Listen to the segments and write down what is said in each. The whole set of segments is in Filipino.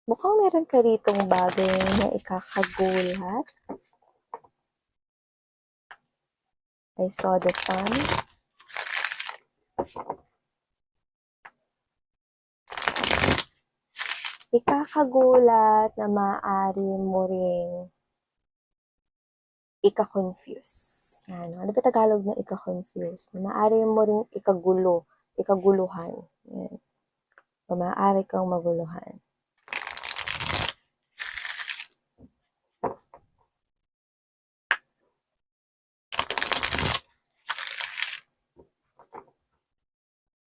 Mukhang meron ka ritong bagay na ikakagulat. I saw the sun. Ikakagulat na maaari mo ring ika-confuse. Yan. Ano ba Tagalog na ika-confuse? Na maaari mo ring ikaguluhan. Yan. O maaari kang maguluhan.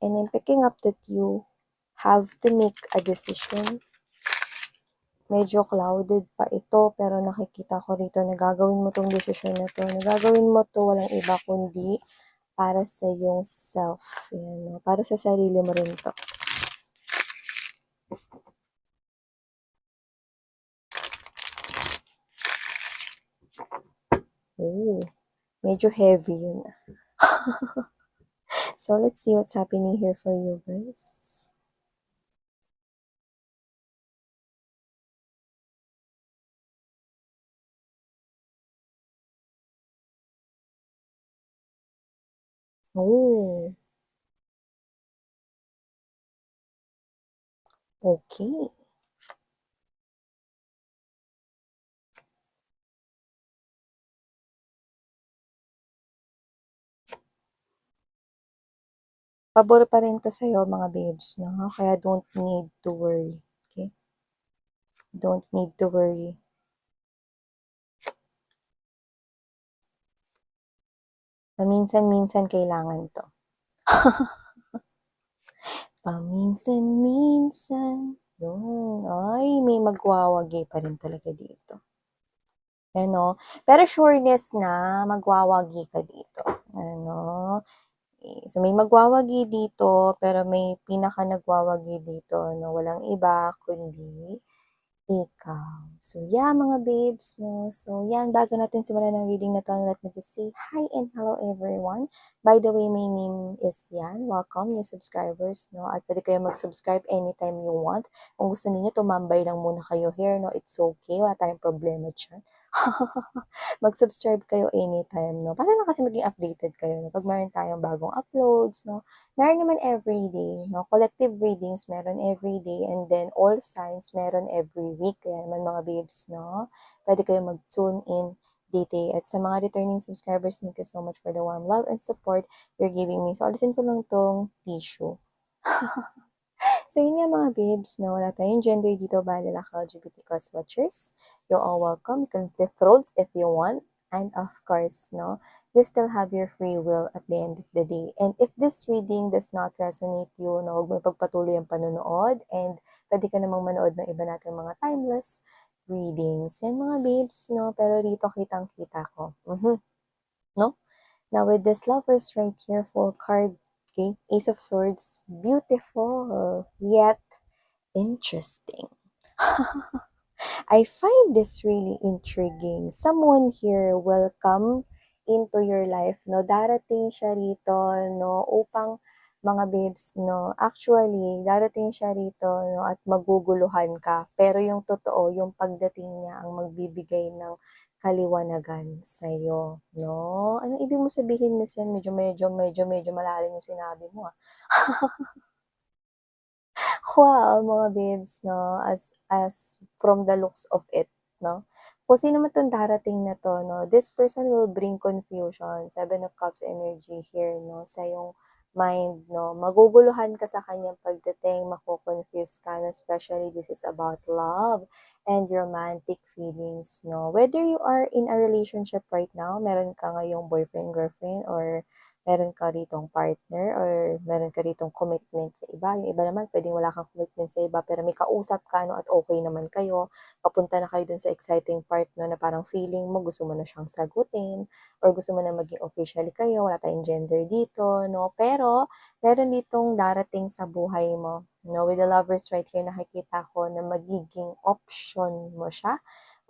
And I'm picking up that you have to make a decision. Medyo clouded pa ito, pero nakikita ko rito na gagawin mo tong decision na to. Na gagawin mo to walang iba kundi para sa iyong self. Yan, para sa sarili mo rin to. Ooh, medyo heavy yun. So, let's see what's happening here for you guys. Oh, okay. Pabor pa rin to sa'yo, mga babes, no? Kaya don't need to worry, okay? Don't need to worry. Paminsan-minsan kailangan to. Paminsan-minsan. Yun. Ay, may magwawagi pa rin talaga dito. Ano? Pero sureness na magwawagi ka dito. Ano? So, may magwawagi dito, pero may pinaka nagwawagi dito na walang iba kundi ikaw. So, yeah, mga babes, no? So, yan, bago natin simulan ng reading na to, let me just say hi and hello everyone. By the way, my name is Yan. Welcome, new subscribers, no? At pwede kayo mag-subscribe anytime you want. Kung gusto niyo tumambay lang muna kayo here, no? It's okay. Wala tayong problema dyan. Mag-subscribe kayo anytime, no? Para lang kasi maging updated kayo, no? Pag meron tayong bagong uploads, no? Meron naman everyday, no? Collective readings, meron everyday, and then all signs, meron every week. Kaya naman mga babes, no? Pwede kayo mag-tune in dito. At sa mga returning subscribers, thank you so much for the warm love and support you're giving me. So, alisin ko lang tong tissue. So, yun nga mga babes, no? Wala tayong gender dito, bali lalaki LGBT plus watchers. You're all welcome. You can flip roles if you want. And of course, no, you still have your free will at the end of the day. And if this reading does not resonate you, no, huwag mo pagpatuloy ang panonood. And pwede ka namang manood ng iba natin mga timeless readings. Yan mga babes, no? Pero dito kitang-kita ko. No? Now with this lovers right here, full card, okay, Ace of Swords, beautiful, yet interesting. I find this really intriguing. Someone here will come into your life, no? Darating siya rito, no? Upang mga babes, no? Actually, darating siya rito, no? At maguguluhan ka. Pero yung totoo, yung pagdating niya ang magbibigay ng kaliwanagan sa'yo, no? Anong ibig mo sabihin, Miss Yan? Medyo malalim yung sinabi mo, ah. Wow, mga babes, no? As from the looks of it, no? Kung sino man tong darating na to, no? This person will bring confusion. Seven of Cups energy here, no? Sa yung mind, no? Maguguluhan ka sa kanyang pagdating, mako-confuse ka, no? Especially this is about love and romantic feelings, no? Whether you are in a relationship right now, meron ka ngayong boyfriend, girlfriend, or meron ka ritong partner or meron ka ritong commitment sa iba. Yung iba naman, pwedeng wala kang commitment sa iba, pero may kausap ka, no, at okay naman kayo. Papunta na kayo dun sa exciting part, no, na parang feeling mo, gusto mo na siyang sagutin, or gusto mo na maging officially kayo, wala tayong gender dito, no. Pero, meron ditong darating sa buhay mo, no, with the lovers right here, nakikita ko na magiging option mo siya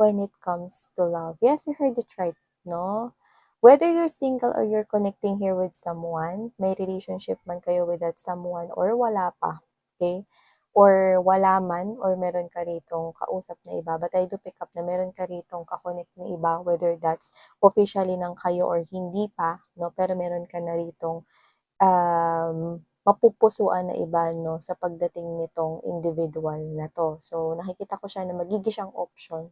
when it comes to love. Yes, you heard it right, no? Whether you're single or you're connecting here with someone, may relationship man kayo with that someone or wala pa, okay? or wala man or meron ka ritong kausap na iba, but I do pick up na meron ka ritong ka-connect na iba, whether that's officially ng kayo or hindi pa, 'no, pero meron ka na ritong, mapupusuan na iba, 'no, sa pagdating nitong individual na 'to. So, nakikita ko siya na magiging siyang option,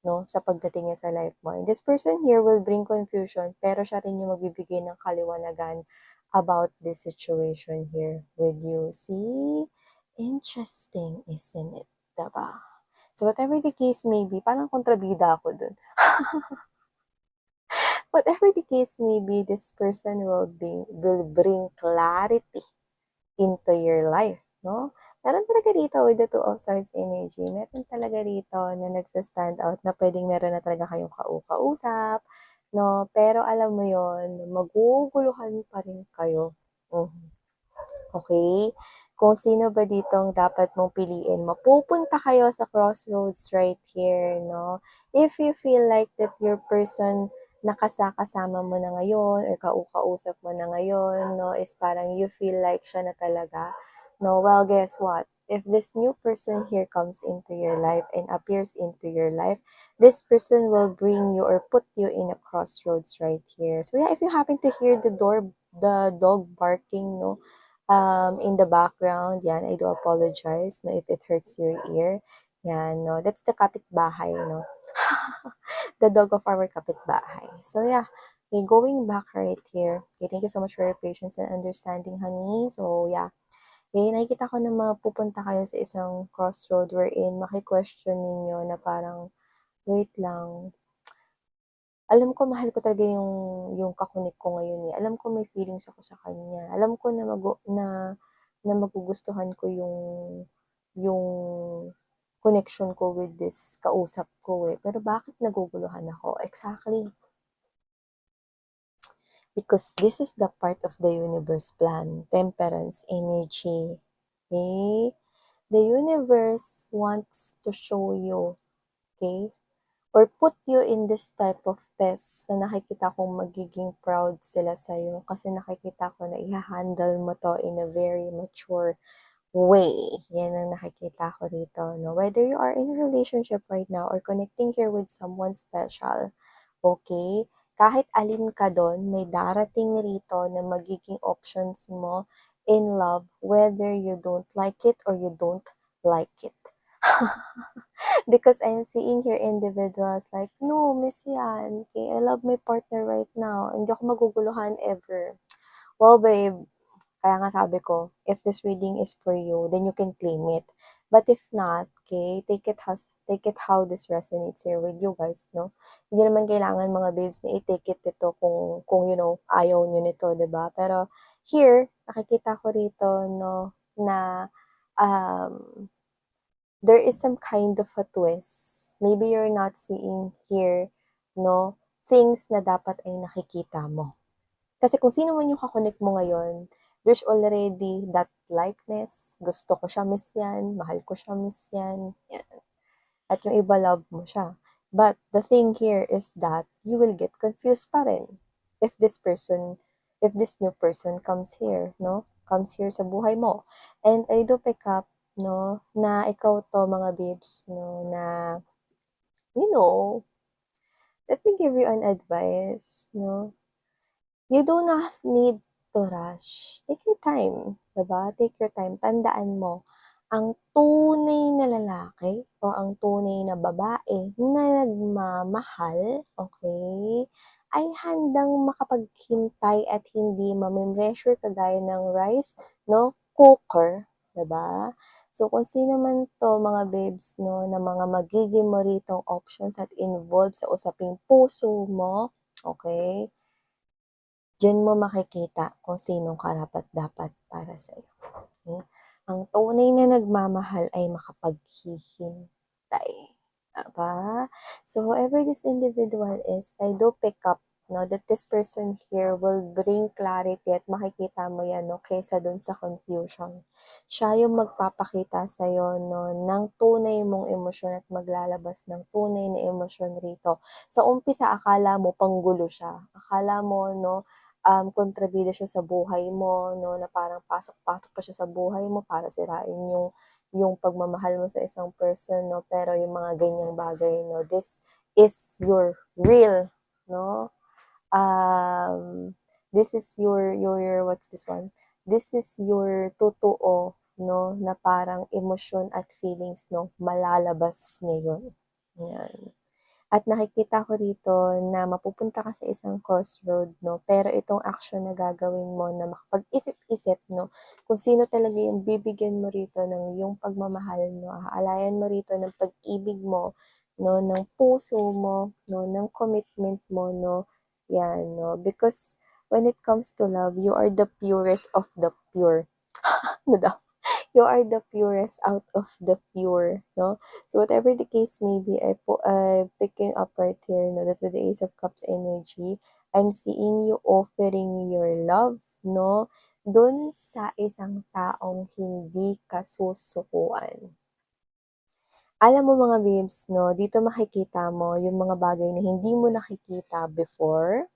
'no, sa pagdating niya sa life mo. And this person here will bring confusion, pero siya rin yung magbibigay ng kaliwanagan about this situation here with you. See? Interesting, isn't it? 'Di ba? So, whatever the case may be, parang kontrabida ako dun. Whatever the case may be, this person will bring clarity into your life, 'no? Meron talaga dito with the Two of Swords energy, meron talaga rito na nagsa-stand out na puwedeng meron na talaga kayong kausap, 'no? Pero alam mo yon, maguguluhan pa rin kayo. Mhm. Okay? Kung sino ba ditong dapat mong piliin. Mapupunta kayo sa crossroads right here, no? If you feel like that your person na kasama mo na ngayon or kausap mo na ngayon, no, is parang you feel like siya na talaga, no? Well, guess what? If this new person here comes into your life and appears into your life, this person will bring you or put you in a crossroads right here. So yeah, if you happen to hear the dog barking, no, in the background, yan, I do apologize, no, if it hurts your ear. Yan, no, that's the kapitbahay, no. The dog of our kapitbahay. So yeah, okay, going back right here. Okay, thank you so much for your patience and understanding, honey. So yeah, okay, nakikita ko na mapupunta kayo sa isang crossroad wherein maki-question ninyo na parang, wait lang, alam ko mahal ko talaga yung ka-connect ko ngayon, eh. Alam ko may feelings ako sa kanya. Alam ko na na magugustuhan ko yung connection ko with this kausap ko, eh. Pero bakit naguguluhan ako? Exactly. Because this is the part of the universe plan, temperance energy. Okay? The universe wants to show you, okay, or put you in this type of test na nakikita kong magiging proud sila sa'yo kasi nakikita ko na i-handle mo to in a very mature way. Yan ang nakikita ko rito, no? Whether you are in a relationship right now or connecting here with someone special, okay? Kahit alin ka doon, may darating rito na magiging options mo in love, whether you don't like it or you don't like it. Because I'm seeing here individuals like, no, miss yan. Okay, I love my partner right now. Hindi ako maguguluhan ever. Well, babe, kaya nga sabi ko, if this reading is for you, then you can claim it. But if not, okay, take it how this resonates here with you guys, no? Hindi naman kailangan mga babes na i-take it ito kung you know, ayaw nyo nito, 'di ba? Pero here, nakikita ko rito, no, na um, there is some kind of a twist. Maybe you're not seeing here, no, things na dapat ay nakikita mo. Kasi kung sino man yung kakonect mo ngayon, there's already that likeness. Gusto ko siya, miss yan. Mahal ko siya, miss yan. Yan. At yung iba, love mo siya. But the thing here is that you will get confused pa rin if this new person comes here, no? Comes here sa buhay mo. And I do pick up, no, na ikaw to, mga babes, no, na, you know, let me give you an advice, no? You do not need to rush. Take your time, 'di ba? Take your time. Tandaan mo, ang tunay na lalaki o ang tunay na babae na nagmamahal, okay, ay handang makapaghintay at hindi mame-measure kagaya ng rice, no, cooker, 'di ba? So, kung sino man 'to, mga babes, no, na mga magiging mo ritong options at involved sa usaping puso mo, okay, diyan mo makikita kung sinong karapat-dapat para sa'yo. Okay? Ang tunay na nagmamahal ay makapaghihintay. Ba? So, whoever this individual is, I do pick up, no, that this person here will bring clarity at makikita mo yan, no, kaysa dun sa confusion. Siya yung magpapakita sa'yo, no, ng tunay mong emosyon at maglalabas ng tunay na emosyon rito. Sa umpisa, akala mo panggulo siya. Akala mo, no, kontrabida siya sa buhay mo, no, na parang pasok-pasok pa siya sa buhay mo para sirain yung pagmamahal mo sa isang person, 'no, pero yung mga ganyang bagay, 'no, this is your real, 'no, um, this is your what's this one? This is your totoo, 'no, na parang emosyon at feelings, 'no, malalabas ngayon, 'yan. At nakikita ko rito na mapupunta ka sa isang crossroad, 'no, pero itong action na gagawin mo na makapag-isip-isip, 'no, kung sino talaga yung bibigyan mo rito ng iyong pagmamahal, 'no, aalayan mo rito ng pag-ibig mo, 'no, ng puso mo, 'no, ng commitment mo, 'no, 'yan, 'no. Because when it comes to love, you are the purest of the pure. Ano daw? You are the purest out of the pure, no? So whatever the case may be, picking up right here, no, that with the Ace of Cups energy, I'm seeing you offering your love, no, dun sa isang taong hindi ka susukuan. Alam mo mga babes, no, dito makikita mo yung mga bagay na hindi mo nakikita before.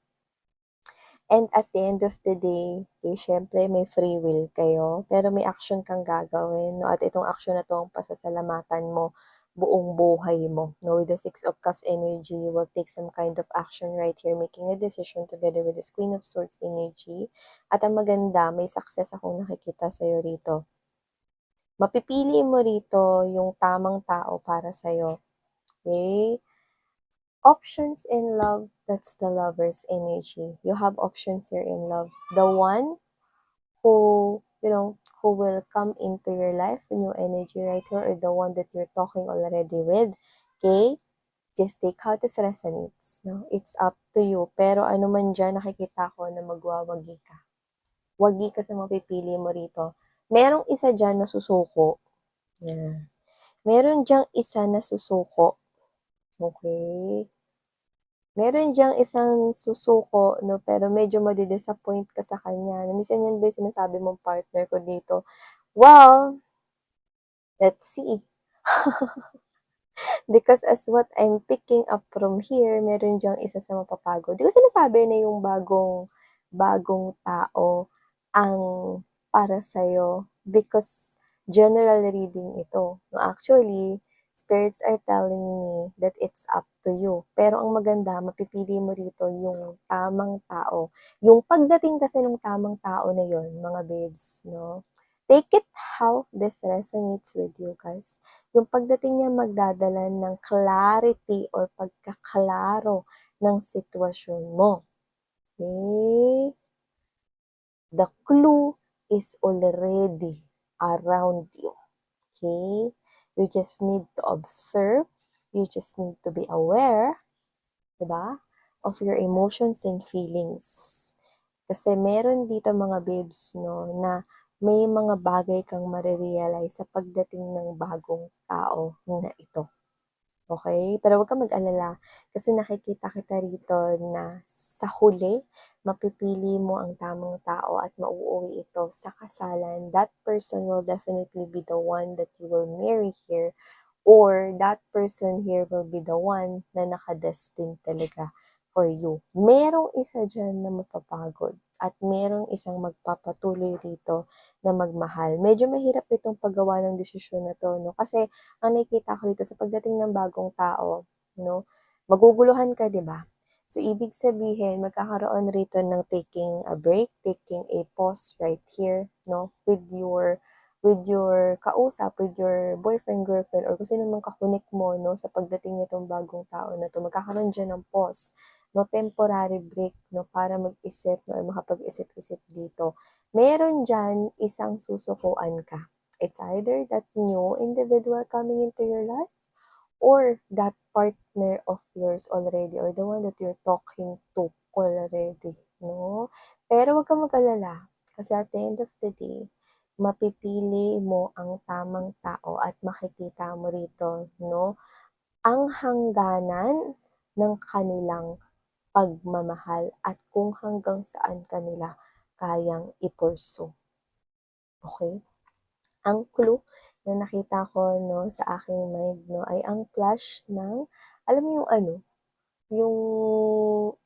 And at the end of the day, eh, siyempre may free will kayo, pero may action kang gagawin, 'no, at itong action na 'to ang pasasalamatan mo buong buhay mo, 'no. With the Six of Cups energy, you will take some kind of action right here, making a decision together with this Queen of Swords energy. At ang maganda, may success akong nakikita sa'yo rito. Mapipili mo rito yung tamang tao para sa'yo, okey? Options in love, that's the Lover's energy. You have options here in love. The one who, who will come into your life in your energy right here, or the one that you're talking already with. Okay? Just take how this resonates. No? It's up to you. Pero ano man dyan, nakikita ko na magwawagi ka. Wagi ka sa mapipili mo rito. Merong isa dyan na susuko. Yeah. Meron dyang isa na susuko. Okay? Meron diyang isang susuko, 'no, pero medyo madi-disappoint ka sa kanya. Minsan yan ba yung sinasabi mong partner ko dito? Well, let's see. Because as what I'm picking up from here, meron diyang isa sa mapapagod. Di ko sinasabi na yung bagong tao ang para sa'yo because general reading ito. No, actually, spirits are telling me that it's up to you. Pero ang maganda, mapipili mo rito yung tamang tao. Yung pagdating kasi ng tamang tao na yon, mga babes, no? Take it how this resonates with you guys. Yung pagdating niya magdadala ng clarity or pagkaklaro ng sitwasyon mo. Okay? The clue is already around you. Okay? You just need to observe. You just need to be aware, diba? Of your emotions and feelings. Kasi meron dito mga babes, no, na may mga bagay kang marirealize sa pagdating ng bagong tao na ito. Okay? Pero wag kang mag-alala kasi nakikita kita rito na sa huli, mapipili mo ang tamang tao at mauuwi ito sa kasalan. That person will definitely be the one that you will marry here, or that person here will be the one na nakadestined talaga for you. Merong isa dyan na mapapagod at merong isang magpapatuloy rito na magmahal. Medyo mahirap itong paggawa ng desisyon na 'to, 'no, kasi ang nakikita ko dito sa pagdating ng bagong tao, 'no, maguguluhan ka, 'di ba? So, ibig sabihin magkakaroon rito ng taking a break, taking a pause right here, 'no, with your kausap, with your boyfriend, girlfriend, or kung sino mang kakunik mo, 'no, sa pagdating nitong bagong tao na 'to. Magkakaroon diyan ng pause, 'no, temporary break, 'no, para mag-isip, 'no, or makapag-isip-isip dito. Meron diyan isang susukuan ka. It's either that new individual coming into your life or that partner of yours already, or the one that you're talking to already, 'no. Pero wag kang mag-alala kasi at the end of the day, mapipili mo ang tamang tao at makikita mo rito, 'no, ang hangganan ng kanilang pagmamahal at kung hanggang saan kanila kayang i-pursue, okey? Ang clue na nakita ko, 'no, sa aking mind, 'no, ay ang flash ng alam mo yung ano, yung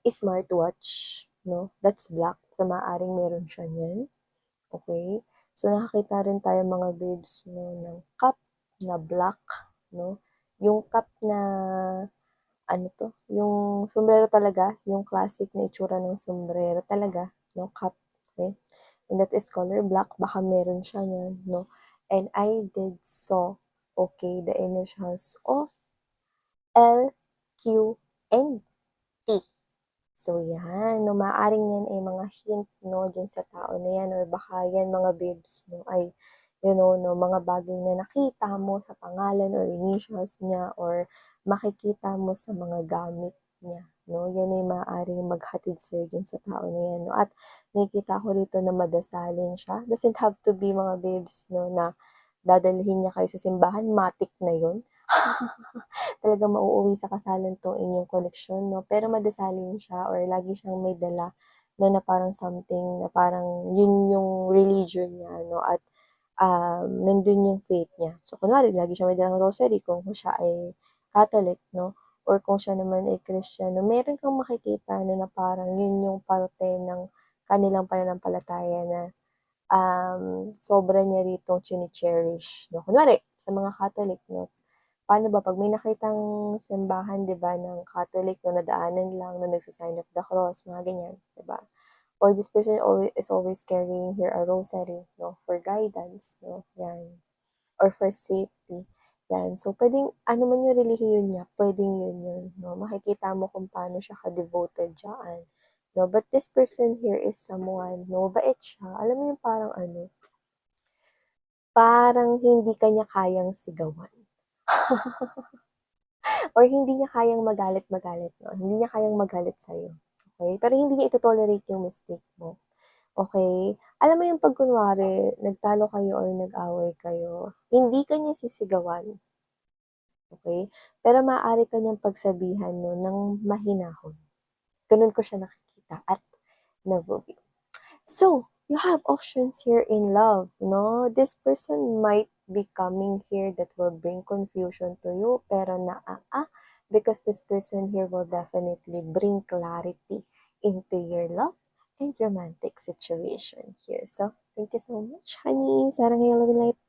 smartwatch, 'no, that's black, so maaaring meron siya niyan, okey? So, nakakita rin tayo mga babes 'no, ng cup na black 'no, yung cup na ano 'to, yung sombrero talaga, yung classic na itsura ng sombrero talaga 'no, cup, okey? And that is color black, baka meron siya niyan 'no. And I did saw, okay, the initials of L, Q, and T. So yan 'no, maaaring yan ay mga hint 'no, diyan sa tao na yan or baka yan mga babes 'no ay you know 'no, mga bagay na nakita mo sa pangalan or initials niya or makikita mo sa mga gamit niya 'no, yan ay maaaring maghatid sa'yo dun sa tao na yan 'no. At nakikita ko rito na madasalin siya, doesn't have to be mga babes 'no, na dadalhin niya kayo sa simbahan, matic na yun. Talagang mauuwi sa kasalan 'tong inyong koneksyon 'no, pero madasalin siya or lagi siyang may dala 'no, na parang something na parang yun yung religion niya 'no at, nandun yung faith niya. So, kunwari lagi siyang may dalang rosary kung siya ay Catholic 'no, or kung siya naman ay Kristiyano, meron kang makikita 'no, na parang yun yung parte ng kanilang pananampalataya na, sobra niya ritong chine-cherish 'no. Kunwari sa mga Catholic 'no, paano ba 'pag may nakitang simbahan 'di ba ng Catholic na nadaanan lang na nagsa-sign of the cross, mga ganyan, 'di ba? Or this person is always carrying here a rosary 'no, for guidance 'no, 'yan. Or for safety, 'yan. So, puwedeng ano man yung relihiyon niya, puwedeng yun yun 'no, makikita mo kung paano siya ka-devoted diyaan 'no. But this person here is someone 'no, mabait siya, alam mo yung parang ano, parang hindi ka niya kayang sigawan. Or hindi niya kayang magalit-magalit 'no, hindi niya kayang magalit sa'yo, okey? Pero hindi niya ito-tolerate yung mistake mo, okey? Alam mo yung 'pag kunwari nagtalo kayo or nag-away kayo, hindi ka niya sisigawan, okey? Pero maaari ka niyang pagsabihan 'no ng mahinahon. Gano'n ko siya nakikita at navu-view. So, you have options here in love, no? This person might be coming here that will bring confusion to you, pero because this person here will definitely bring clarity into your love and romantic situation here. So, thank you so much, honey. Sarang ngayon, love and light.